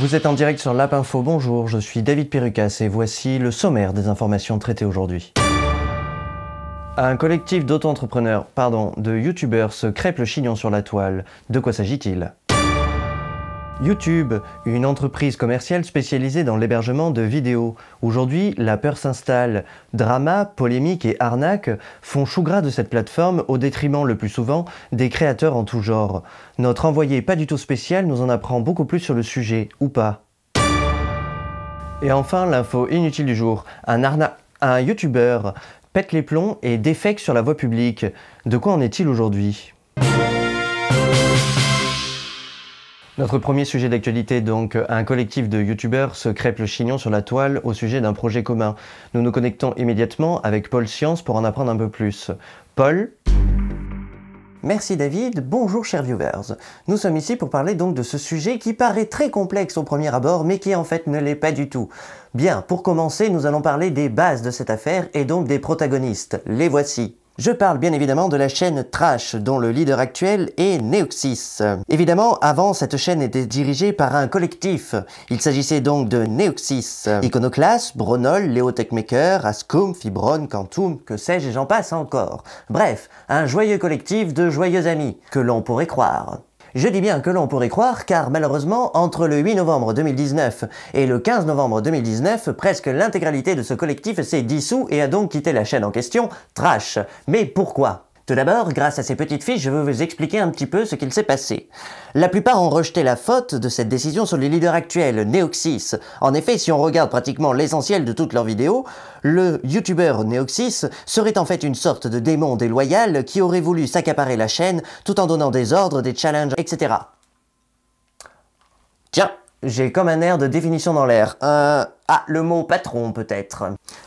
Vous êtes en direct sur Lap Info, bonjour, je suis David Perrucas et voici le sommaire des informations traitées aujourd'hui. Un collectif d'auto-entrepreneurs, de youtubeurs se crêpe le chignon sur la toile. De quoi s'agit-il? YouTube, une entreprise commerciale spécialisée dans l'hébergement de vidéos. Aujourd'hui, la peur s'installe. Drama, polémique et arnaque font chou gras de cette plateforme au détriment le plus souvent des créateurs en tout genre. Notre envoyé pas du tout spécial nous en apprend beaucoup plus sur le sujet, ou pas. Et enfin, l'info inutile du jour. Un youtubeur pète les plombs et défèque sur la voie publique. De quoi en est-il aujourd'hui? Notre premier sujet d'actualité, donc, un collectif de youtubeurs se crêpe le chignon sur la toile au sujet d'un projet commun. Nous nous connectons immédiatement avec Paul Science pour en apprendre un peu plus. Paul? Merci David, bonjour chers viewers. Nous sommes ici pour parler donc de ce sujet qui paraît très complexe au premier abord, mais qui en fait ne l'est pas du tout. Bien, pour commencer, nous allons parler des bases de cette affaire et donc des protagonistes. Les voici. Je parle bien évidemment de la chaîne Trash, dont le leader actuel est Neoxys. Évidemment, avant, cette chaîne était dirigée par un collectif. Il s'agissait donc de Neoxys, Iconoclast, Bronol, Léo Techmaker, Ascum, Fibron, Quantum, que sais-je et j'en passe encore. Bref, un joyeux collectif de joyeux amis, que l'on pourrait croire. Je dis bien que l'on pourrait croire car malheureusement, entre le 8 novembre 2019 et le 15 novembre 2019, presque l'intégralité de ce collectif s'est dissous et a donc quitté la chaîne en question, Trash. Mais pourquoi ? Tout d'abord, grâce à ces petites fiches, je veux vous expliquer un petit peu ce qu'il s'est passé. La plupart ont rejeté la faute de cette décision sur les leaders actuels, Neoxys. En effet, si on regarde pratiquement l'essentiel de toutes leurs vidéos, le youtubeur Neoxys serait en fait une sorte de démon déloyal qui aurait voulu s'accaparer la chaîne tout en donnant des ordres, des challenges, etc. Tiens, j'ai comme un air de définition dans l'air. Ah, le mot patron peut-être.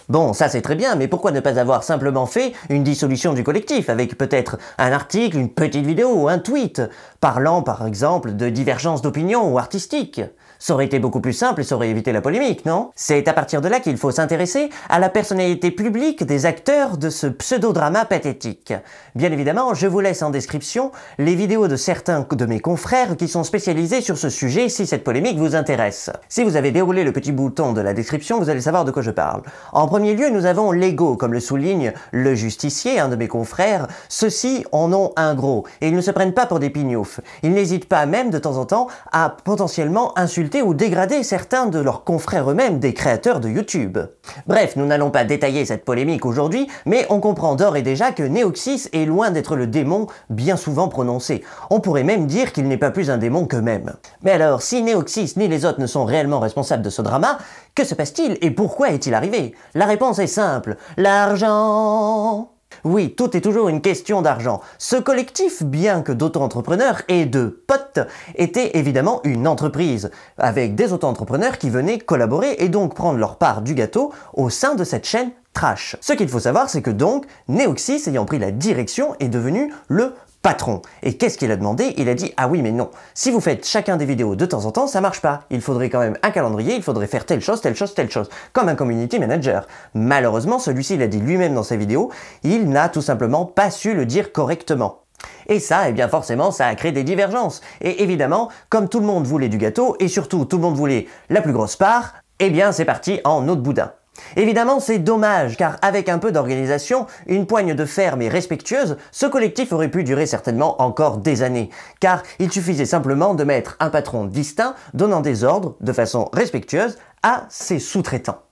Bon, ça c'est très bien, mais pourquoi ne pas avoir simplement fait une dissolution du collectif avec peut-être un article, une petite vidéo ou un tweet, parlant par exemple de divergence d'opinion ou artistique? Ça aurait été beaucoup plus simple et ça aurait évité la polémique, non? C'est à partir de là qu'il faut s'intéresser à la personnalité publique des acteurs de ce pseudo-drama pathétique. Bien évidemment, je vous laisse en description les vidéos de certains de mes confrères qui sont spécialisés sur ce sujet si cette polémique vous intéresse. Si vous avez déroulé le petit bouton de la description, vous allez savoir de quoi je parle. En premier lieu, nous avons l'ego, comme le souligne le justicier, un de mes confrères. Ceux-ci en ont un gros, et ils ne se prennent pas pour des pignoufs. Ils n'hésitent pas même de temps en temps à potentiellement insulter ou dégrader certains de leurs confrères eux-mêmes, des créateurs de YouTube. Bref, nous n'allons pas détailler cette polémique aujourd'hui, mais on comprend d'ores et déjà que Neoxys est loin d'être le démon bien souvent prononcé. On pourrait même dire qu'il n'est pas plus un démon qu'eux-mêmes. Mais alors, si Neoxys ni les autres ne sont réellement responsables de ce drama, que se passe-t-il et pourquoi est-il arrivé? La réponse est simple, l'argent! Oui, tout est toujours une question d'argent. Ce collectif, bien que d'auto-entrepreneurs et de potes, était évidemment une entreprise, avec des auto-entrepreneurs qui venaient collaborer et donc prendre leur part du gâteau au sein de cette chaîne Trash. Ce qu'il faut savoir, c'est que donc, Neoxys, ayant pris la direction, est devenu le patron. Et qu'est-ce qu'il a demandé? Il a dit « Ah oui, mais non, si vous faites chacun des vidéos de temps en temps, ça marche pas. Il faudrait quand même un calendrier, il faudrait faire telle chose, telle chose, telle chose, comme un community manager. » Malheureusement, celui-ci l'a dit lui-même dans ses vidéos, il n'a tout simplement pas su le dire correctement. Et ça, eh bien forcément, ça a créé des divergences. Et évidemment, comme tout le monde voulait du gâteau, et surtout tout le monde voulait la plus grosse part, eh bien c'est parti en eau de boudin. Évidemment, c'est dommage, car avec un peu d'organisation, une poigne de fer mais respectueuse, ce collectif aurait pu durer certainement encore des années. Car il suffisait simplement de mettre un patron distinct, donnant des ordres, de façon respectueuse, à ses sous-traitants.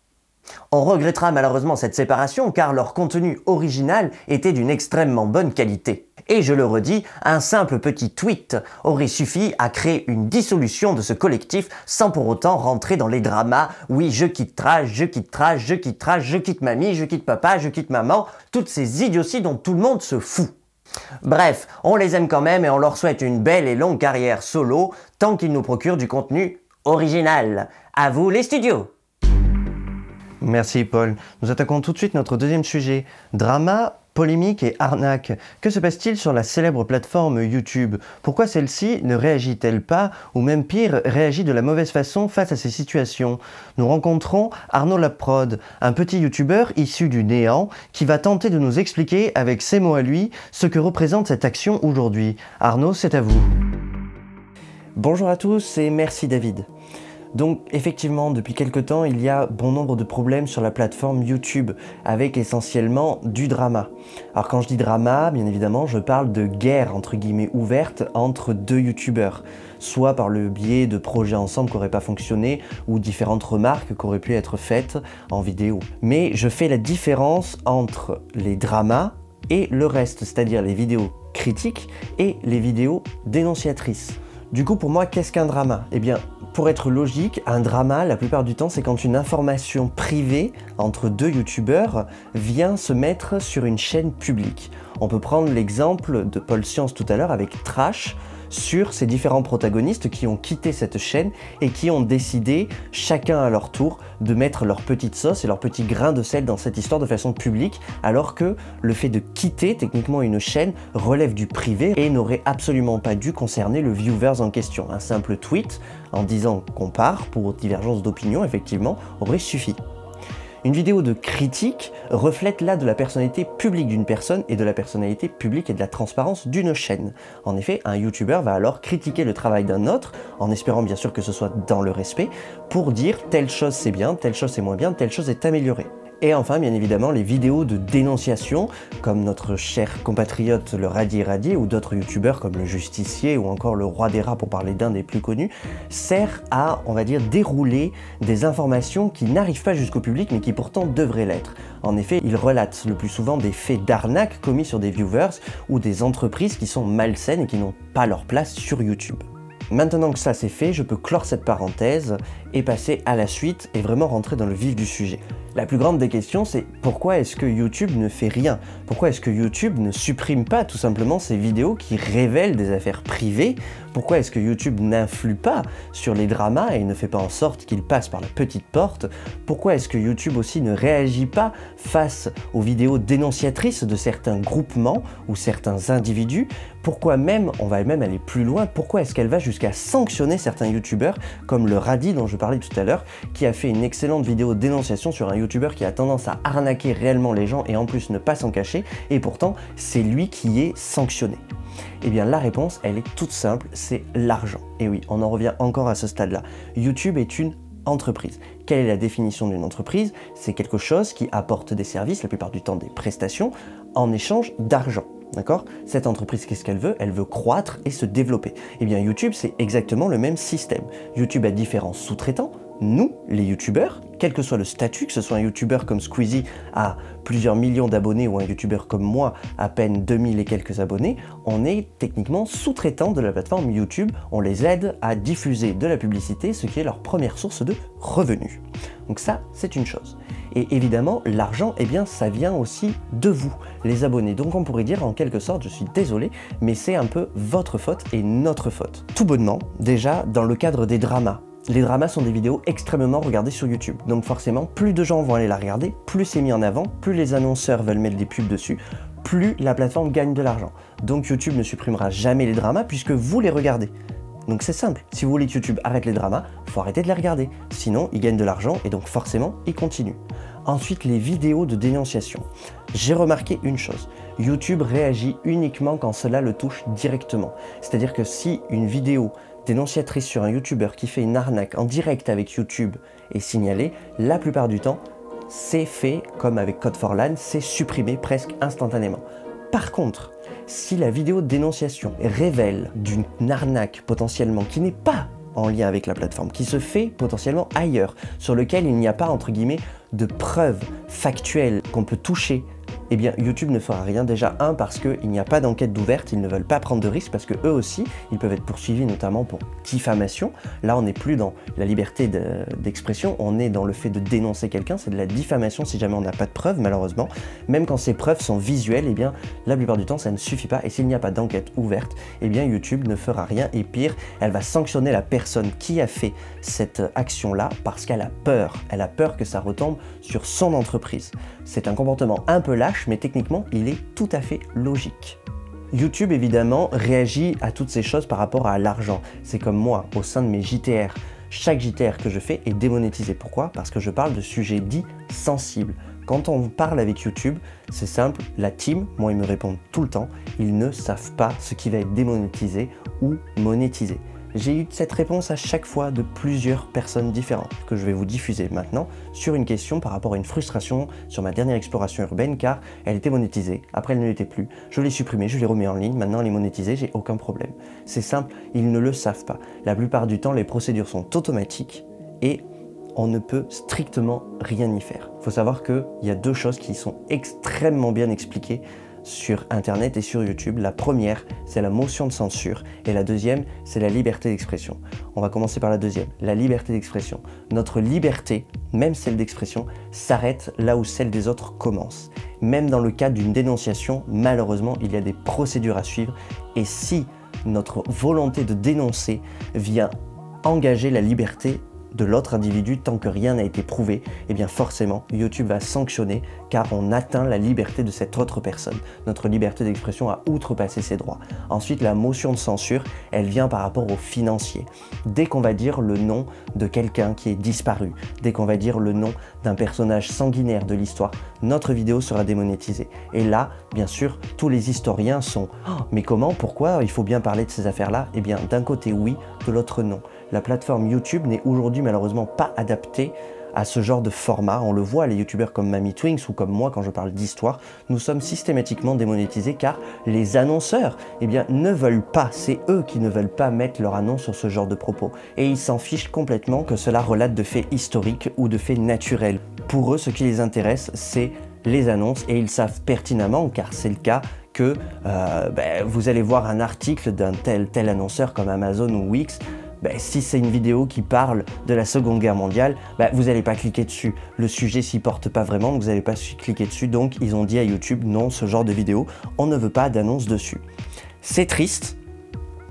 On regrettera malheureusement cette séparation car leur contenu original était d'une extrêmement bonne qualité. Et je le redis, un simple petit tweet aurait suffi à créer une dissolution de ce collectif sans pour autant rentrer dans les dramas. Oui, je quitte Trash, je quitte Trash, je quitte Trash, je quitte mamie, je quitte papa, je quitte maman, toutes ces idioties dont tout le monde se fout. Bref, on les aime quand même et on leur souhaite une belle et longue carrière solo tant qu'ils nous procurent du contenu original. À vous les studios! Merci Paul. Nous attaquons tout de suite notre deuxième sujet. Drama, polémique et arnaque. Que se passe-t-il sur la célèbre plateforme YouTube? Pourquoi celle-ci ne réagit-elle pas, ou même pire, réagit de la mauvaise façon face à ces situations? Nous rencontrons Arnaud Laprod, un petit youtubeur issu du néant, qui va tenter de nous expliquer avec ses mots à lui ce que représente cette action aujourd'hui. Arnaud, c'est à vous. Bonjour à tous et merci David. Donc effectivement, depuis quelque temps, il y a bon nombre de problèmes sur la plateforme YouTube, avec essentiellement du drama. Alors quand je dis drama, bien évidemment, je parle de guerre entre guillemets ouverte entre deux youtubeurs, soit par le biais de projets ensemble qui n'auraient pas fonctionné, ou différentes remarques qui auraient pu être faites en vidéo. Mais je fais la différence entre les dramas et le reste, c'est-à-dire les vidéos critiques et les vidéos dénonciatrices. Du coup, pour moi, qu'est-ce qu'un drama? Eh bien, pour être logique, un drama, la plupart du temps, c'est quand une information privée entre deux youtubeurs vient se mettre sur une chaîne publique. On peut prendre l'exemple de Paul Science tout à l'heure avec Trash, sur ces différents protagonistes qui ont quitté cette chaîne et qui ont décidé, chacun à leur tour, de mettre leur petite sauce et leur petit grain de sel dans cette histoire de façon publique, alors que le fait de quitter techniquement une chaîne relève du privé et n'aurait absolument pas dû concerner le viewers en question. Un simple tweet en disant qu'on part pour divergence d'opinion, effectivement, aurait suffi. Une vidéo de critique reflète là de la personnalité publique d'une personne et de la personnalité publique et de la transparence d'une chaîne. En effet, un youtubeur va alors critiquer le travail d'un autre, en espérant bien sûr que ce soit dans le respect, pour dire telle chose c'est bien, telle chose c'est moins bien, telle chose est améliorée. Et enfin, bien évidemment, les vidéos de dénonciation, comme notre cher compatriote le Radi Radi ou d'autres youtubeurs comme le Justicier ou encore le Roi des Rats pour parler d'un des plus connus, sert à, on va dire, dérouler des informations qui n'arrivent pas jusqu'au public mais qui pourtant devraient l'être. En effet, il relate le plus souvent des faits d'arnaque commis sur des viewers ou des entreprises qui sont malsaines et qui n'ont pas leur place sur YouTube. Maintenant que ça c'est fait, je peux clore cette parenthèse et passer à la suite et vraiment rentrer dans le vif du sujet. La plus grande des questions, c'est pourquoi est-ce que YouTube ne fait rien? Pourquoi est-ce que YouTube ne supprime pas tout simplement ces vidéos qui révèlent des affaires privées? Pourquoi est-ce que YouTube n'influe pas sur les dramas et ne fait pas en sorte qu'ils passent par la petite porte? Pourquoi est-ce que YouTube aussi ne réagit pas face aux vidéos dénonciatrices de certains groupements ou certains individus? Pourquoi même, on va même aller plus loin, pourquoi est-ce qu'elle va jusqu'à sanctionner certains youtubeurs comme le Radi dont je parlais tout à l'heure, qui a fait une excellente vidéo de dénonciation sur un youtubeur qui a tendance à arnaquer réellement les gens et en plus ne pas s'en cacher, et pourtant c'est lui qui est sanctionné? Eh bien la réponse, elle est toute simple, c'est l'argent. Et oui, on en revient encore à ce stade-là. YouTube est une entreprise. Quelle est la définition d'une entreprise? C'est quelque chose qui apporte des services, la plupart du temps des prestations, en échange d'argent. D'accord? Cette entreprise, qu'est-ce qu'elle veut? Elle veut croître et se développer. Eh bien YouTube, c'est exactement le même système. YouTube a différents sous-traitants. Nous, les youtubeurs, quel que soit le statut, que ce soit un youtubeur comme Squeezie à plusieurs millions d'abonnés ou un youtubeur comme moi à peine 2000 et quelques abonnés, on est techniquement sous-traitants de la plateforme YouTube. On les aide à diffuser de la publicité, ce qui est leur première source de revenus. Donc ça, c'est une chose. Et évidemment, l'argent, eh bien, ça vient aussi de vous, les abonnés. Donc on pourrait dire en quelque sorte, je suis désolé, mais c'est un peu votre faute et notre faute. Tout bonnement, déjà, dans le cadre des dramas. Les dramas sont des vidéos extrêmement regardées sur YouTube. Donc forcément, plus de gens vont aller la regarder, plus c'est mis en avant, plus les annonceurs veulent mettre des pubs dessus, plus la plateforme gagne de l'argent. Donc YouTube ne supprimera jamais les dramas puisque vous les regardez. Donc c'est simple, si vous voulez que YouTube arrête les dramas, il faut arrêter de les regarder. Sinon, ils gagnent de l'argent et donc forcément, ils continuent. Ensuite, les vidéos de dénonciation. J'ai remarqué une chose, YouTube réagit uniquement quand cela le touche directement. C'est-à-dire que si une vidéo dénonciatrice sur un youtubeur qui fait une arnaque en direct avec YouTube est signalée, la plupart du temps, c'est fait comme avec Code4LAN, c'est supprimé presque instantanément. Par contre, si la vidéo de dénonciation révèle d'une arnaque potentiellement qui n'est pas en lien avec la plateforme, qui se fait potentiellement ailleurs, sur lequel il n'y a pas entre guillemets de preuves factuelles qu'on peut toucher, eh bien YouTube ne fera rien. Déjà, parce qu'il n'y a pas d'enquête d'ouverte, ils ne veulent pas prendre de risques parce que eux aussi, ils peuvent être poursuivis notamment pour diffamation. Là, on n'est plus dans la liberté d'expression, on est dans le fait de dénoncer quelqu'un, c'est de la diffamation si jamais on n'a pas de preuves, malheureusement. Même quand ces preuves sont visuelles, eh bien, la plupart du temps, ça ne suffit pas. Et s'il n'y a pas d'enquête ouverte, eh bien, YouTube ne fera rien. Et pire, elle va sanctionner la personne qui a fait cette action-là parce qu'elle a peur. Elle a peur que ça retombe sur son entreprise. C'est un comportement un peu lâche, mais techniquement, il est tout à fait logique. YouTube, évidemment, réagit à toutes ces choses par rapport à l'argent. C'est comme moi, au sein de mes JTR. Chaque JTR que je fais est démonétisé. Pourquoi? Parce que je parle de sujets dits sensibles. Quand on parle avec YouTube, c'est simple, la team, moi ils me répondent tout le temps, ils ne savent pas ce qui va être démonétisé ou monétisé. J'ai eu cette réponse à chaque fois de plusieurs personnes différentes que je vais vous diffuser maintenant sur une question par rapport à une frustration sur ma dernière exploration urbaine car elle était monétisée, après elle ne l'était plus, je l'ai supprimée, je l'ai remis en ligne, maintenant elle est monétisée, j'ai aucun problème. C'est simple, ils ne le savent pas. La plupart du temps, les procédures sont automatiques et on ne peut strictement rien y faire. Il faut savoir qu'il y a deux choses qui sont extrêmement bien expliquées sur Internet et sur YouTube. La première, c'est la motion de censure et la deuxième, c'est la liberté d'expression. On va commencer par la deuxième, la liberté d'expression. Notre liberté, même celle d'expression, s'arrête là où celle des autres commence. Même dans le cadre d'une dénonciation, malheureusement, il y a des procédures à suivre et si notre volonté de dénoncer vient engager la liberté de l'autre individu tant que rien n'a été prouvé, eh bien forcément YouTube va sanctionner car on atteint la liberté de cette autre personne. Notre liberté d'expression a outrepassé ses droits. Ensuite, la motion de censure, elle vient par rapport au financier. Dès qu'on va dire le nom de quelqu'un qui est disparu, dès qu'on va dire le nom d'un personnage sanguinaire de l'histoire, notre vidéo sera démonétisée. Et là, bien sûr, tous les historiens sont « Oh, mais comment, pourquoi il faut bien parler de ces affaires-là » Eh bien, d'un côté oui, de l'autre non. La plateforme YouTube n'est aujourd'hui malheureusement pas adaptée à ce genre de format. On le voit, les youtubeurs comme Mamie Twinks ou comme moi quand je parle d'histoire, nous sommes systématiquement démonétisés car les annonceurs ne veulent pas, c'est eux qui ne veulent pas mettre leur annonce sur ce genre de propos. Et ils s'en fichent complètement que cela relate de faits historiques ou de faits naturels. Pour eux, ce qui les intéresse, c'est les annonces et ils savent pertinemment, car c'est le cas, que vous allez voir un article d'un tel annonceur comme Amazon ou Wix. Si c'est une vidéo qui parle de la Seconde Guerre mondiale, vous n'allez pas cliquer dessus. Le sujet s'y porte pas vraiment, donc vous n'allez pas cliquer dessus. Donc ils ont dit à YouTube, non, ce genre de vidéo, on ne veut pas d'annonce dessus. C'est triste,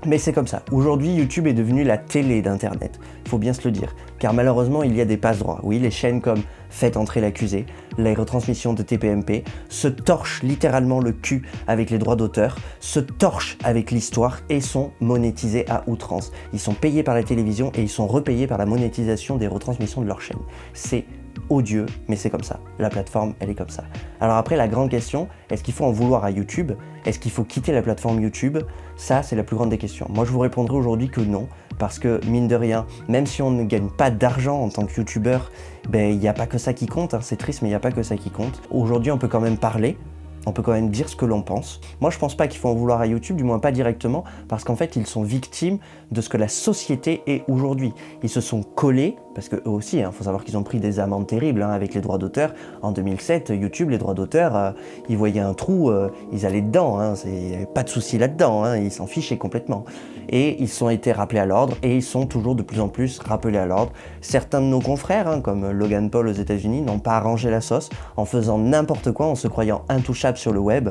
mais c'est comme ça. Aujourd'hui, YouTube est devenu la télé d'Internet, il faut bien se le dire. Car malheureusement, il y a des passe-droits. Oui, les chaînes comme Faites entrer l'accusé, les retransmissions de TPMP, se torchent littéralement le cul avec les droits d'auteur, se torchent avec l'histoire et sont monétisés à outrance. Ils sont payés par la télévision et ils sont repayés par la monétisation des retransmissions de leur chaîne. C'est odieux, mais c'est comme ça. La plateforme, elle est comme ça. Alors après, la grande question, est-ce qu'il faut en vouloir à YouTube? Est-ce qu'il faut quitter la plateforme YouTube? Ça, c'est la plus grande des questions. Moi, je vous répondrai aujourd'hui que non, parce que, mine de rien, même si on ne gagne pas d'argent en tant que YouTubeur, il n'y a pas que ça qui compte, hein. C'est triste, mais il n'y a pas que ça qui compte. Aujourd'hui, on peut quand même parler, on peut quand même dire ce que l'on pense. Moi, je pense pas qu'il faut en vouloir à YouTube, du moins pas directement, parce qu'en fait, ils sont victimes de ce que la société est aujourd'hui. Ils se sont collés, parce qu'eux aussi, faut savoir qu'ils ont pris des amendes terribles avec les droits d'auteur. En 2007, YouTube, les droits d'auteur, ils voyaient un trou, ils allaient dedans, il n'y avait pas de souci là-dedans, ils s'en fichaient complètement. Et ils ont été rappelés à l'ordre, et ils sont toujours de plus en plus rappelés à l'ordre. Certains de nos confrères, comme Logan Paul aux États-Unis, n'ont pas arrangé la sauce en faisant n'importe quoi, en se croyant intouchables sur le web.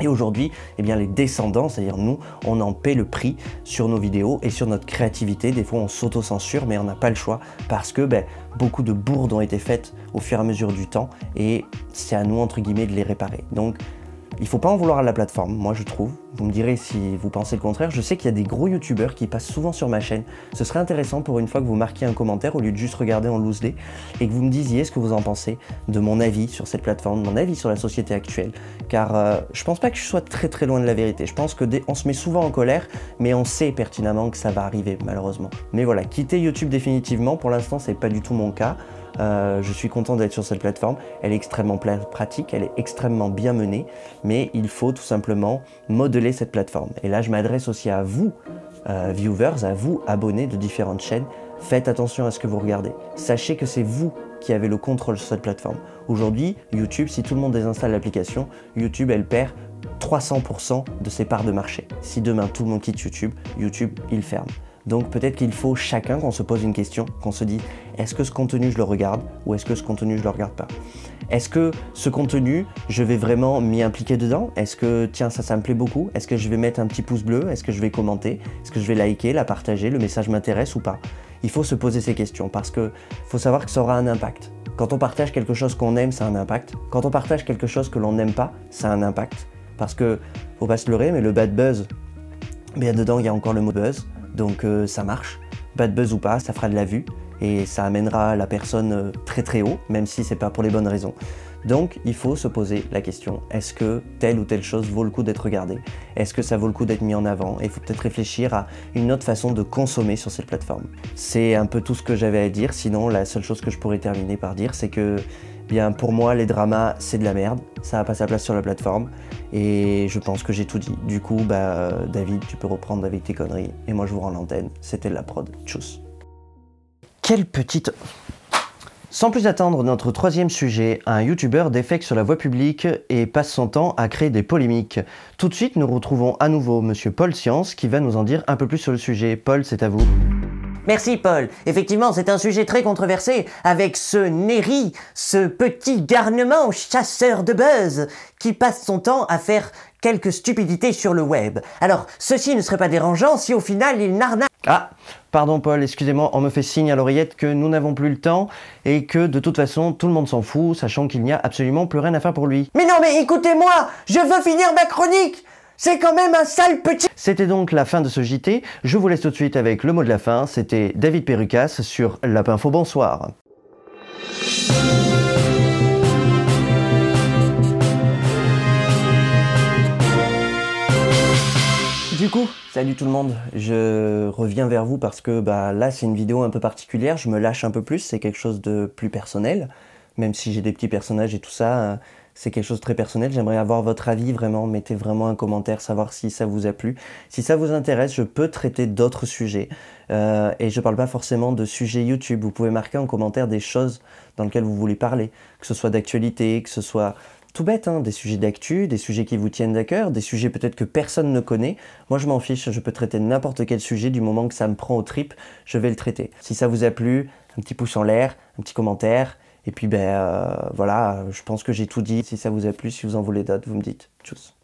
Et aujourd'hui, les descendants, c'est-à-dire nous, on en paie le prix sur nos vidéos et sur notre créativité. Des fois, on s'auto-censure, mais on n'a pas le choix parce que beaucoup de bourdes ont été faites au fur et à mesure du temps et c'est à nous, entre guillemets, de les réparer. Donc, il ne faut pas en vouloir à la plateforme, moi je trouve. Vous me direz si vous pensez le contraire. Je sais qu'il y a des gros youtubeurs qui passent souvent sur ma chaîne. Ce serait intéressant pour une fois que vous marquiez un commentaire au lieu de juste regarder en loose day et que vous me disiez ce que vous en pensez de mon avis sur cette plateforme, mon avis sur la société actuelle. Car je pense pas que je sois très très loin de la vérité. Je pense que on se met souvent en colère, mais on sait pertinemment que ça va arriver malheureusement. Mais voilà, quitter YouTube définitivement, pour l'instant c'est pas du tout mon cas. Je suis content d'être sur cette plateforme, elle est extrêmement pratique, elle est extrêmement bien menée, mais il faut tout simplement modeler cette plateforme. Et là je m'adresse aussi à vous, viewers, à vous, abonnés de différentes chaînes, faites attention à ce que vous regardez. Sachez que c'est vous qui avez le contrôle sur cette plateforme. Aujourd'hui, YouTube, si tout le monde désinstalle l'application, YouTube elle perd 300% de ses parts de marché. Si demain tout le monde quitte YouTube, YouTube il ferme. Donc peut-être qu'il faut chacun qu'on se pose une question, qu'on se dit est-ce que ce contenu je le regarde ou est-ce que ce contenu je le regarde pas? Est-ce que ce contenu je vais vraiment m'y impliquer dedans? Est-ce que tiens ça me plaît beaucoup? Est-ce que je vais mettre un petit pouce bleu? Est-ce que je vais commenter? Est-ce que je vais liker, la partager? Le message m'intéresse ou pas? Il faut se poser ces questions parce que faut savoir que ça aura un impact. Quand on partage quelque chose qu'on aime, ça a un impact. Quand on partage quelque chose que l'on n'aime pas, ça a un impact. Parce que faut pas se leurrer, mais le bad buzz, bien dedans il y a encore le mot buzz. Donc ça marche, bad buzz ou pas, ça fera de la vue et ça amènera la personne très très haut, même si c'est pas pour les bonnes raisons. Donc il faut se poser la question, est-ce que telle ou telle chose vaut le coup d'être regardée? Est-ce que ça vaut le coup d'être mis en avant? Et il faut peut-être réfléchir à une autre façon de consommer sur cette plateforme. C'est un peu tout ce que j'avais à dire, sinon la seule chose que je pourrais terminer par dire, c'est que bien pour moi les dramas c'est de la merde, ça n'a pas sa place sur la plateforme et je pense que j'ai tout dit. Du coup David, tu peux reprendre avec tes conneries et moi je vous rends l'antenne, c'était la prod, tchuss. Quelle petite... Sans plus attendre, notre troisième sujet, un youtubeur défèque sur la voie publique et passe son temps à créer des polémiques. Tout de suite, nous retrouvons à nouveau monsieur Paul Science qui va nous en dire un peu plus sur le sujet. Paul, c'est à vous. Merci Paul. Effectivement, c'est un sujet très controversé avec ce Neri, ce petit garnement chasseur de buzz qui passe son temps à faire quelques stupidités sur le web. Alors, ceci ne serait pas dérangeant si au final il n'arnaque... Ah, pardon Paul, excusez-moi, on me fait signe à l'oreillette que nous n'avons plus le temps et que de toute façon tout le monde s'en fout, sachant qu'il n'y a absolument plus rien à faire pour lui. Mais non mais écoutez-moi, je veux finir ma chronique. C'est quand même un sale petit... C'était donc la fin de ce JT, je vous laisse tout de suite avec le mot de la fin, c'était David Pérucas sur Lapinfo Bonsoir. Du coup, salut tout le monde, je reviens vers vous parce que là c'est une vidéo un peu particulière, je me lâche un peu plus, c'est quelque chose de plus personnel, même si j'ai des petits personnages et tout ça, c'est quelque chose de très personnel, j'aimerais avoir votre avis vraiment, mettez vraiment un commentaire, savoir si ça vous a plu. Si ça vous intéresse, je peux traiter d'autres sujets, et je parle pas forcément de sujets YouTube, vous pouvez marquer en commentaire des choses dans lesquelles vous voulez parler, que ce soit d'actualité, que ce soit... tout bête, hein, des sujets d'actu, des sujets qui vous tiennent à cœur, des sujets peut-être que personne ne connaît. Moi, je m'en fiche, je peux traiter n'importe quel sujet du moment que ça me prend aux tripes, je vais le traiter. Si ça vous a plu, un petit pouce en l'air, un petit commentaire, et puis voilà, je pense que j'ai tout dit. Si ça vous a plu, si vous en voulez d'autres, vous me dites. Tchuss.